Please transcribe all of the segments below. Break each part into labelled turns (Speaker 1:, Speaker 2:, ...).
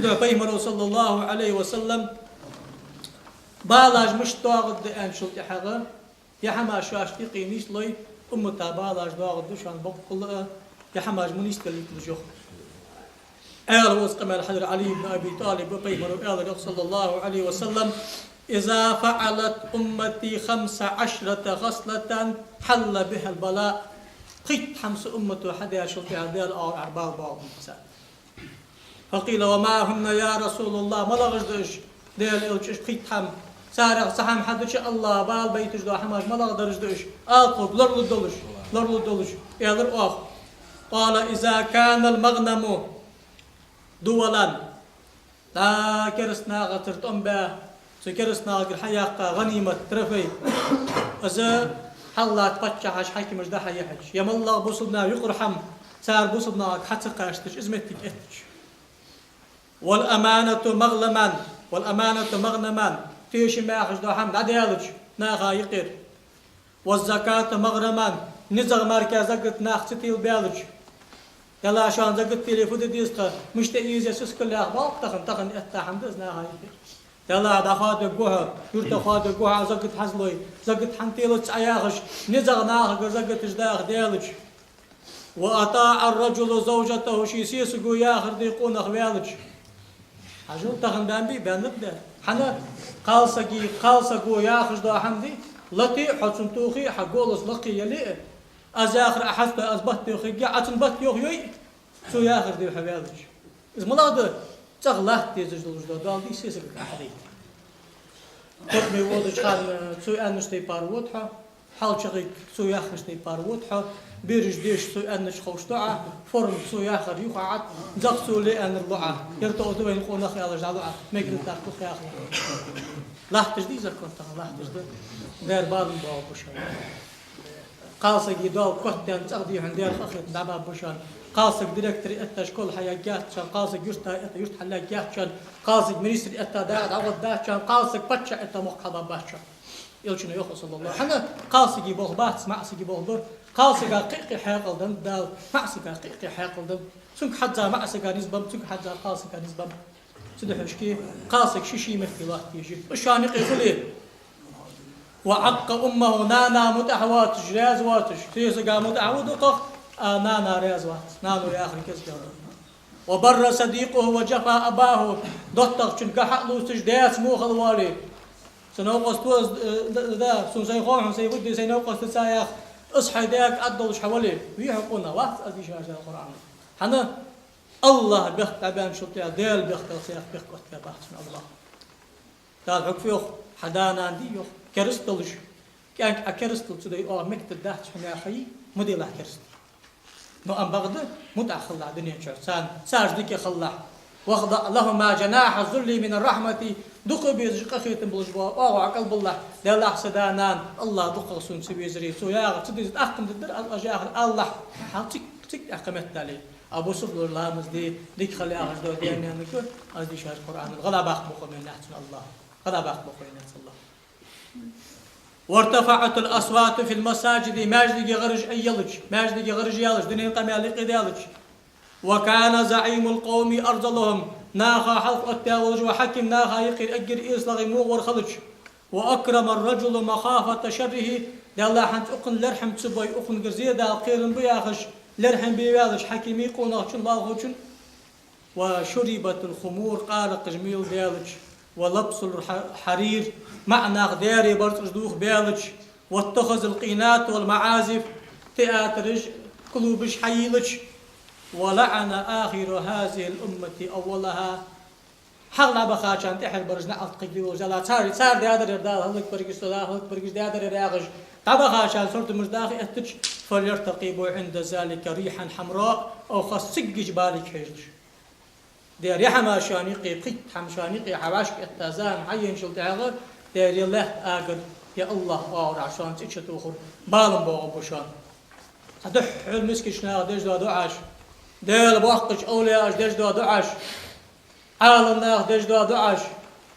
Speaker 1: سدع بيمر صلى الله عليه وسلم بالاج مش داغد ان شلت حاجه يا حما شاشتي قينيش لي امتا بالاج داغد شان بقول يا حما منيش تلك الجو قال وسقم الحضر علي بن ابي طالب بيمر قال صلى الله عليه وسلم اذا فعلت امتي 15 غسله حل بها البلاء قيت حمس امته حدا شلت هذا الاربع بعض فقيل ومعهن يا رسول الله ما لغدش ديال الش قيت حم سارع صحام حدش الله بال بيتش دو حماش ما لغدرش دوش اقب لرلو دولش يالر اخ قال اذا كان المغنم دولا لا كرسنا غترت به سكرسنا الحياقه غنيمه ترفي اذا حلات بتشحش حكي مش ده حيحش يم الله بوصلنا يقرحم سار بوصلنا حتى قاشتش ازمتك اتش والأمانة مغنما تيش ما أخش دو حمد عديالج ناخا يقير والزكاة مغرما نزغ مركز زقت ناخ ستيل بيالج يلا عشان زقت تليفون ديسقا مش تأييز يسوس كل أخبار تخن أتا حمد ناخا يقير يلا دخاد جوها يرت خاد جوها زقت حزلوي زقت حنتيلو تسعياخش نزغ ناخ زقت جداخ ديالج وأطاع الرجل زوجته شيسيس جو ياخر ديقون أخوالج عجول تغندان بي بنبدا حنا قالسقو ياخذ دو حمدي لقي حسن توخي حقولس لقي يلي ازاخر احس اثبت يخي عتن بت يخي سو ياخذ دي حبالج از ملاد تغلاه تيزج دو دال دي سيسك احدي قد مي ودش خان سو انشتي باروتها حال شقيق سو ياخذ تي باروتها بيرج ديش سو انش خوشتع فرم سو ياخذ يقعد زقسو لي ان الضعه يرتو دوين قونا خيال جالعه ميكل تاكو خيال لا تجدي زكرت لا تجدي دار باب بو بشان قاصق يدول كوتن تقضي عند دار اخت دابا بشان قاصق ديريكتور اتش كل حياجات شان قاصق يرت حلاجات شان قاصق مينستر اتا داد عوض داد شان قاصق باتشا اتا مقحضه باتشا يلشنو يخو صلى الله حنا قاصق يبوغ بات معصق يبوغ قاصق قيقي حاقلدن دال معصق قيقي حاقلدن سنك حتى معصق نسبه سنك حتى قاصق نسبه سدحشكي قاصق شيشي مثل واحد يجي وشان يقولي وعق امه نانا متحوات جراز واتش تيسقا متعود قخ نانا رياز وات نانو يا اخي كيس وبر صديقه وجفا اباه دوتر شنك حقلو سجدات مو خلوالي سنوقس توز ذا سنسيخون سيودي سينوقس تسايخ اصحى داك ادلش حوالي ويحقونا وقت ادي شاشه القران حنا الله بيخت بان شطيا ديل بيخت سيخ بيخت بحث الله قال حق فيخ حدانا عندي يخ كرستلش كان اكرستل تدي او مكت داحت حنا خي موديل كرست نو ام بغد متاخر الدنيا شان ساجدك خلع واخضع لهما جناح الذل من الرحمه دق بيزق خيتم بلجوا او عقل بالله لا حسدانان الله دق سن سبيزري سو يا تدي احكم الدر اجاخر الله حطك تك احكمت عليه ابو صبر الله مزدي ديك خلي اخذ دو ديالنا نقول ازدي شهر القران الغلب اخبق من نحس الله غلب اخبق من نحس الله وارتفعت الاصوات في المساجد ماجد غرج ايلج ماجد غرج يالج دنيا قمالي قدالج وكان زعيم القوم ارجلهم ناخا حلق التاولج وحكم ناخا يقير اجر ايصلغ مو ورخلج واكرم الرجل مخافه شره يلا حنت اقن لرحم تسبي اقن غزيدا قيرن بياخش لرحم بيالج حكيم يقون اخشن بالغوشن وشربت الخمور قال قجميل ديالج ولبس الحرير معنى غداري برتش دوخ بيالج واتخذ القينات والمعازف تياترج قلوبش حيلج ولعن آخر هذه الأمة أولها حغلا بخاشان تحر برجنا أتقدي وجلا صار ديادر يردال هلك برجس الله هلك برجس ديادر يراغج تبخاشان صرت مجداخي أتج فليرتقبوا عند ذلك ريحا حمراء أو خصق جبالك حيج دير يحما شانيقي قيت حمشانيقي حواشك التازان حين شلت عغر دير الله آقر يا الله أور عشان تشتوخر بالم بوغبوشان تدح المسكشنا ديش دعاش ديل بوقش أولياش ديش دعاش عالم ناخ ديش دعاش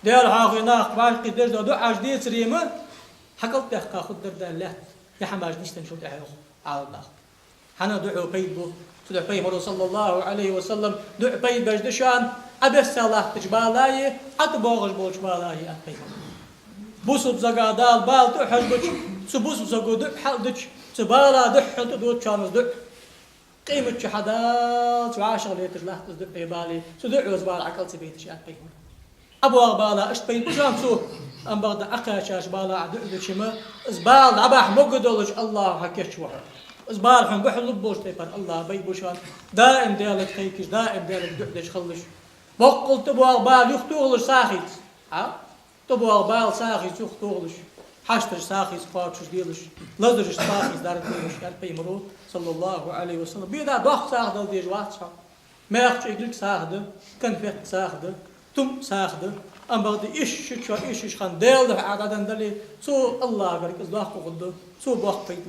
Speaker 1: ديل حاخي ناخ باشقي ديش دعاش دي سريمة حقلت تحقا خد دردان الله يحماش نشتن شلت عغر عالم ناخ حنا دعو بيد بو دع بي مرو صلى الله عليه وسلم دع بي بجدشان أبس الله تجبالاي أتبوغش بولش بالاي أتبيهم بوسط زقا دال بال تحجبش سبوس زقو دح حدش سبالا دح تدوت شانز دح قيمة شحدات وعاشر ليتر لا تصدق بالي سدع وزبال عقل سبيت شات بيهم أبو بالا إيش بين شام سو أم بغدا أقاشاش بالا عدل شما زبال عباح مقدولش الله حكيش وحر زبال حن بحل بوش تيبر الله بي بوشان دائم ديالك خيكش دائم ديالك دعدش خلش بقل تبو بال يختولش ساخيت ها تبو بال ساخيت يختولش حشتش ساخيس فاتش ديلش لزرش ساخيس دارت ديلش يعني بيمرو صلى الله عليه وسلم بيدا دوخ ساخد ديج واتشا ما يخش يقلك ساخد كان فيك ساخد تم ساخد أم بغدي إيش خان ديل عددن دلي سو الله قالك إزداخ وغد سو بوخ بيت